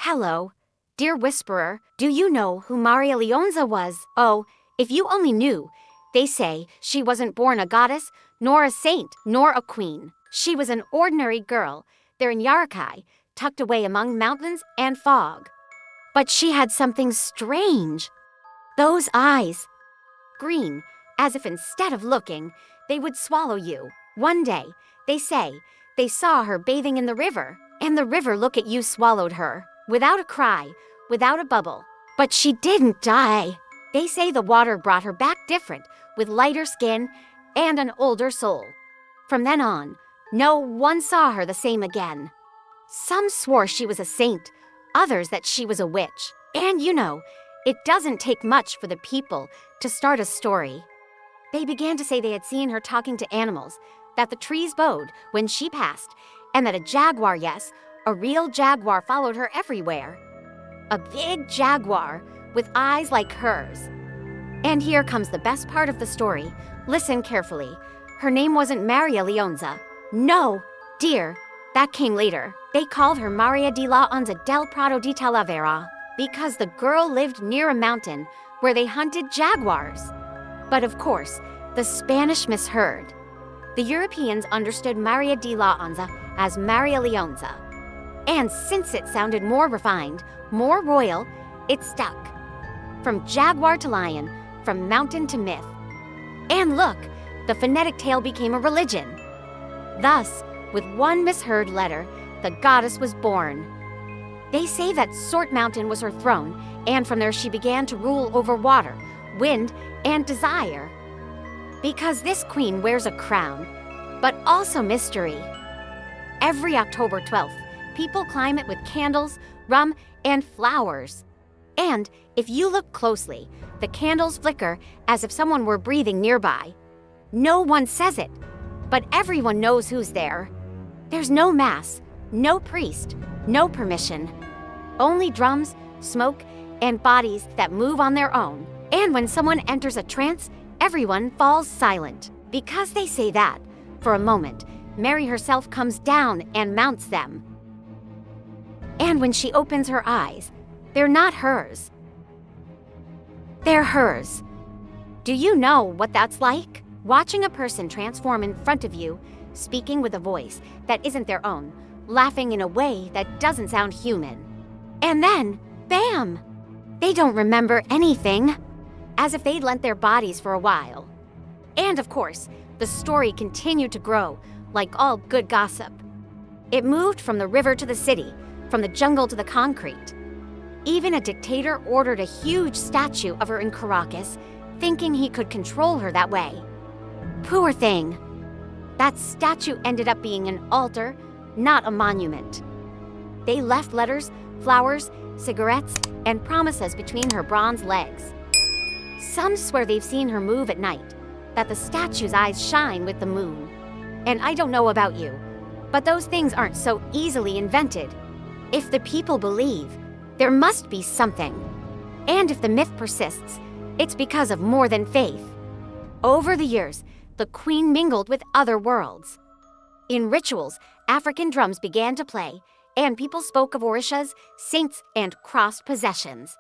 Hello, dear whisperer, do you know who María Lionza was? Oh, if you only knew. They say she wasn't born a goddess, nor a saint, nor a queen. She was an ordinary girl, there in Yarakai, tucked away among mountains and fog. But she had something strange. Those eyes. Green, as if instead of looking, they would swallow you. One day, they say, they saw her bathing in the river, and the river look at you swallowed her, without a cry, without a bubble. But she didn't die. They say the water brought her back different, with lighter skin and an older soul. From then on, no one saw her the same again. Some swore she was a saint, others that she was a witch. And you know, it doesn't take much for the people to start a story. They began to say they had seen her talking to animals, that the trees bowed when she passed, and that a jaguar, yes, a real jaguar followed her everywhere. A big jaguar with eyes like hers. And here comes the best part of the story. Listen carefully. Her name wasn't María Lionza. No, dear, that came later. They called her María Lionza del Prado de Talavera because the girl lived near a mountain where they hunted jaguars. But of course, the Spanish misheard. The Europeans understood María Lionza as María Lionza. And since it sounded more refined, more royal, it stuck. From jaguar to lion, from mountain to myth. And look, the phonetic tale became a religion. Thus, with one misheard letter, the goddess was born. They say that Sorte Mountain was her throne, and from there she began to rule over water, wind, and desire. Because this queen wears a crown, but also mystery. Every October 12th, people climb it with candles, rum, and flowers. And if you look closely, the candles flicker as if someone were breathing nearby. No one says it, but everyone knows who's there. There's no mass, no priest, no permission. Only drums, smoke, and bodies that move on their own. And when someone enters a trance, everyone falls silent. Because they say that, for a moment, Mary herself comes down and mounts them. And when she opens her eyes, they're not hers. They're hers. Do you know what that's like? Watching a person transform in front of you, speaking with a voice that isn't their own, laughing in a way that doesn't sound human. And then, bam! They don't remember anything, as if they'd lent their bodies for a while. And of course, the story continued to grow, like all good gossip. It moved from the river to the city, from the jungle to the concrete. Even a dictator ordered a huge statue of her in Caracas, thinking he could control her that way. Poor thing. That statue ended up being an altar, not a monument. They left letters, flowers, cigarettes, and promises between her bronze legs. Some swear they've seen her move at night, that the statue's eyes shine with the moon. And I don't know about you, but those things aren't so easily invented. If the people believe, there must be something. And if the myth persists, it's because of more than faith. Over the years, the queen mingled with other worlds. In rituals, African drums began to play, and people spoke of orishas, saints, and crossed possessions.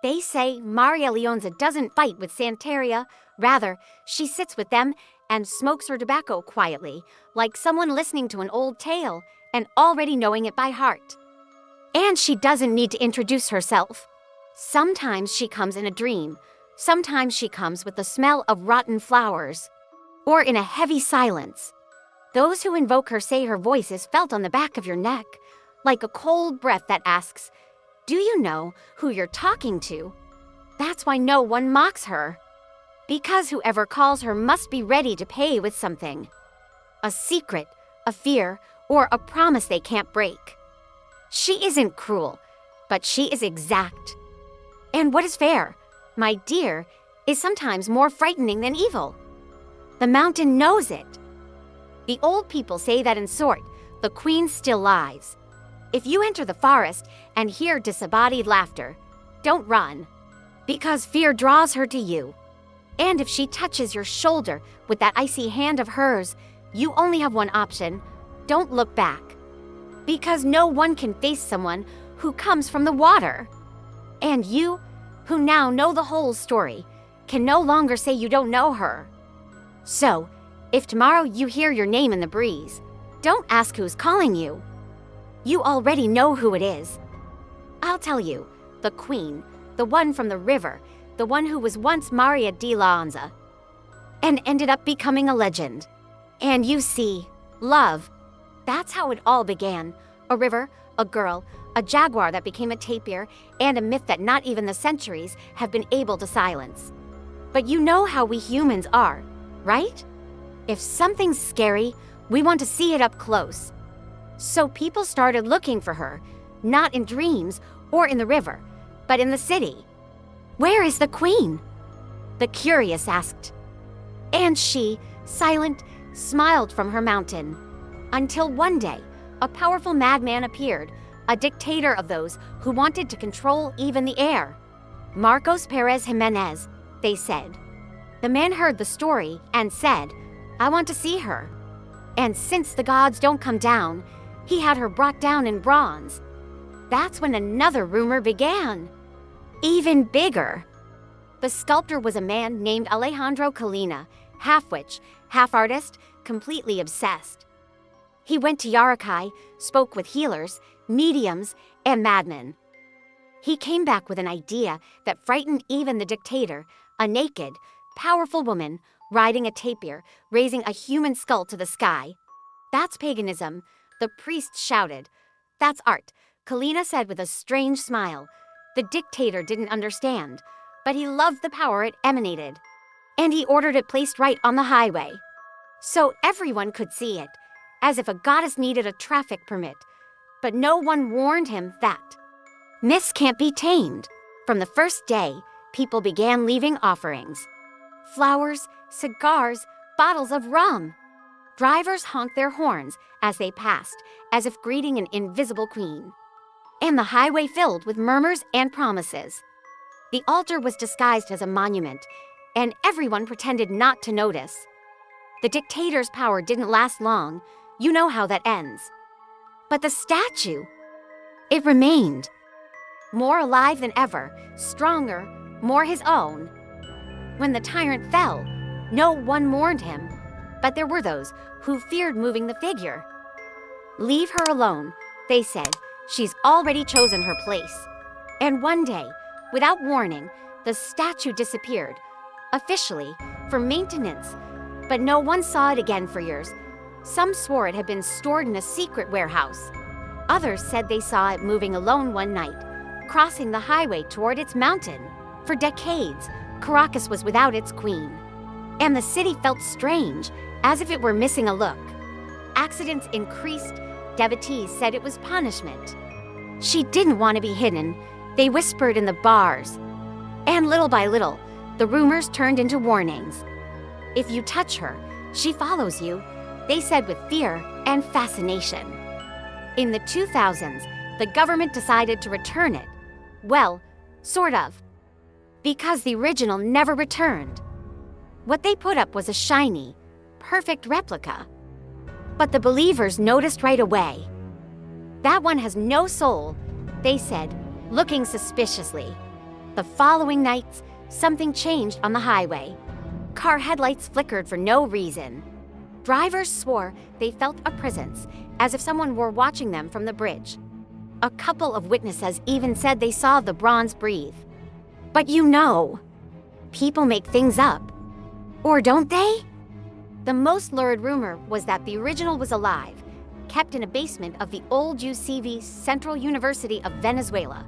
They say María Lionza doesn't fight with Santeria, rather, she sits with them and smokes her tobacco quietly, like someone listening to an old tale and already knowing it by heart. And she doesn't need to introduce herself. Sometimes she comes in a dream, sometimes she comes with the smell of rotten flowers, or in a heavy silence. Those who invoke her say her voice is felt on the back of your neck, like a cold breath that asks, "Do you know who you're talking to?" That's why no one mocks her. Because whoever calls her must be ready to pay with something. A secret, a fear, or a promise they can't break. She isn't cruel, but she is exact. And what is fair, my dear, is sometimes more frightening than evil. The mountain knows it. The old people say that in Sorte, the queen still lies. If you enter the forest and hear disembodied laughter, don't run, because fear draws her to you. And if she touches your shoulder with that icy hand of hers, you only have one option: don't look back. Because no one can face someone who comes from the water. And you, who now know the whole story, can no longer say you don't know her. So, if tomorrow you hear your name in the breeze, don't ask who's calling you. You already know who it is. I'll tell you, the queen, the one from the river, the one who was once María Lionza, and ended up becoming a legend. And you see, love, that's how it all began. A river, a girl, a jaguar that became a tapir, and a myth that not even the centuries have been able to silence. But you know how we humans are, right? If something's scary, we want to see it up close. So people started looking for her, not in dreams or in the river, but in the city. Where is the queen? The curious asked. And she, silent, smiled from her mountain. Until one day, a powerful madman appeared, a dictator of those who wanted to control even the air. Marcos Pérez Jiménez, they said. The man heard the story and said, I want to see her. And since the gods don't come down, he had her brought down in bronze. That's when another rumor began. Even bigger. The sculptor was a man named Alejandro Colina, half witch, half artist, completely obsessed. He went to Yaracay, spoke with healers, mediums, and madmen. He came back with an idea that frightened even the dictator, a naked, powerful woman riding a tapir, raising a human skull to the sky. That's paganism, the priest shouted. That's art, Colina said with a strange smile. The dictator didn't understand, but he loved the power it emanated. And he ordered it placed right on the highway, so everyone could see it, as if a goddess needed a traffic permit. But no one warned him that myths can't be tamed. From the first day, people began leaving offerings. Flowers, cigars, bottles of rum. Drivers honked their horns as they passed, as if greeting an invisible queen. And the highway filled with murmurs and promises. The altar was disguised as a monument, and everyone pretended not to notice. The dictator's power didn't last long. You know how that ends. But the statue, it remained. More alive than ever, stronger, more his own. When the tyrant fell, no one mourned him, but there were those who feared moving the figure. Leave her alone, they said. She's already chosen her place. And one day, without warning, the statue disappeared, officially, for maintenance. But no one saw it again for years. Some swore it had been stored in a secret warehouse. Others said they saw it moving alone one night, crossing the highway toward its mountain. For decades, Caracas was without its queen. And the city felt strange, as if it were missing a look. Accidents increased. Devotees said it was punishment. She didn't want to be hidden, they whispered in the bars. And little by little, the rumors turned into warnings. If you touch her, she follows you, they said with fear and fascination. In the 2000s, the government decided to return it. Well, sort of. Because the original never returned. What they put up was a shiny, perfect replica. But the believers noticed right away. That one has no soul, they said, looking suspiciously. The following nights, something changed on the highway. Car headlights flickered for no reason. Drivers swore they felt a presence, as if someone were watching them from the bridge. A couple of witnesses even said they saw the bronze breathe. But you know, people make things up. Or don't they? The most lurid rumor was that the original was alive, kept in a basement of the old UCV Central University of Venezuela.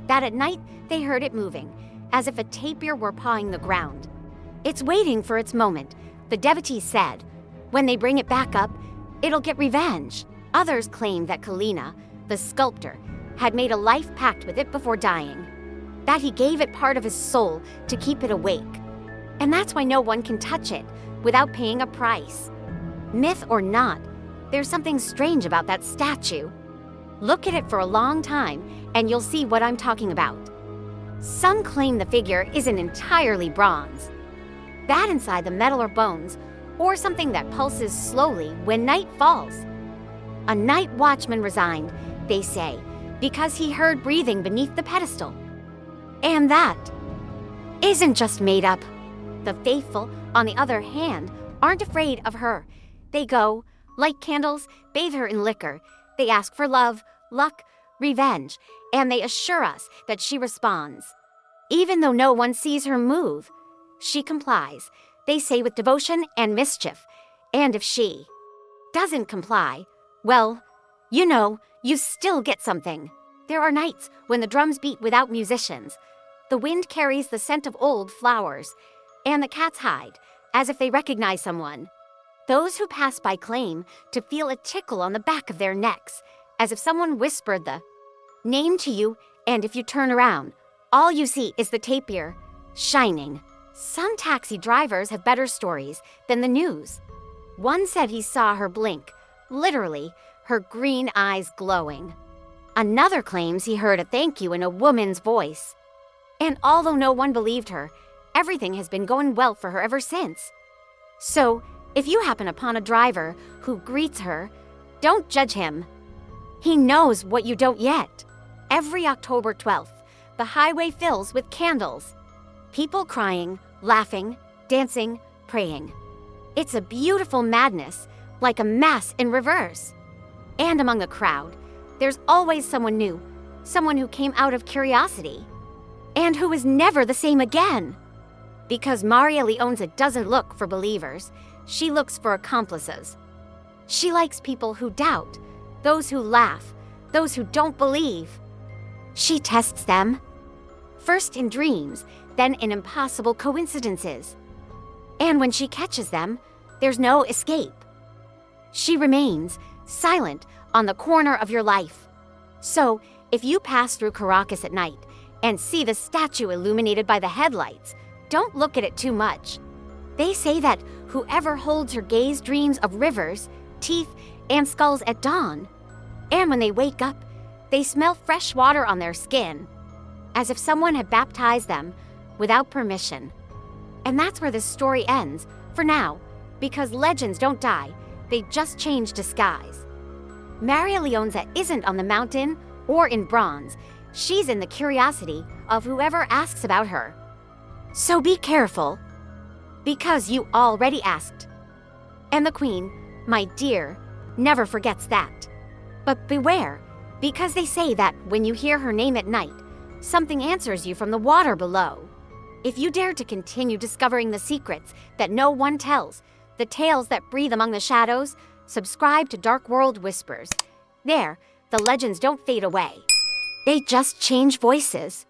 That at night, they heard it moving, as if a tapir were pawing the ground. It's waiting for its moment, the devotees said. When they bring it back up, it'll get revenge. Others claimed that Colina, the sculptor, had made a life pact with it before dying. That he gave it part of his soul to keep it awake. And that's why no one can touch it without paying a price. Myth or not, there's something strange about that statue. Look at it for a long time and you'll see what I'm talking about. Some claim the figure isn't entirely bronze. That inside the metal or bones, or something that pulses slowly when night falls. A night watchman resigned, they say, because he heard breathing beneath the pedestal. And that isn't just made up. The faithful, on the other hand, aren't afraid of her. They go, light candles, bathe her in liquor. They ask for love, luck, revenge, and they assure us that she responds. Even though no one sees her move, she complies, they say, with devotion and mischief. And if she doesn't comply, well, you still get something. There are nights when the drums beat without musicians. The wind carries the scent of old flowers, and the cats hide, as if they recognize someone. Those who pass by claim to feel a tickle on the back of their necks, as if someone whispered the name to you, and if you turn around, all you see is the tapir, shining. Some taxi drivers have better stories than the news. One said he saw her blink, literally, her green eyes glowing. Another claims he heard a thank you in a woman's voice. And although no one believed her, everything has been going well for her ever since. So, if you happen upon a driver who greets her, don't judge him. He knows what you don't yet. Every October 12th, the highway fills with candles. People crying, laughing, dancing, praying. It's a beautiful madness, like a mass in reverse. And among the crowd, there's always someone new, someone who came out of curiosity, and who is never the same again. Because María Lionza doesn't look for believers, she looks for accomplices. She likes people who doubt, those who laugh, those who don't believe. She tests them, first in dreams, then in impossible coincidences. And when she catches them, there's no escape. She remains silent on the corner of your life. So, if you pass through Caracas at night and see the statue illuminated by the headlights, don't look at it too much. They say that whoever holds her gaze dreams of rivers, teeth, and skulls at dawn. And when they wake up, they smell fresh water on their skin, as if someone had baptized them without permission. And that's where this story ends, for now, because legends don't die, they just change disguise. María Lionza isn't on the mountain or in bronze. She's in the curiosity of whoever asks about her. So be careful, because you already asked. And the Queen, my dear, never forgets that. But beware, because they say that when you hear her name at night, something answers you from the water below. If you dare to continue discovering the secrets that no one tells, the tales that breathe among the shadows, subscribe to Dark World Whispers. There, the legends don't fade away. They just change voices.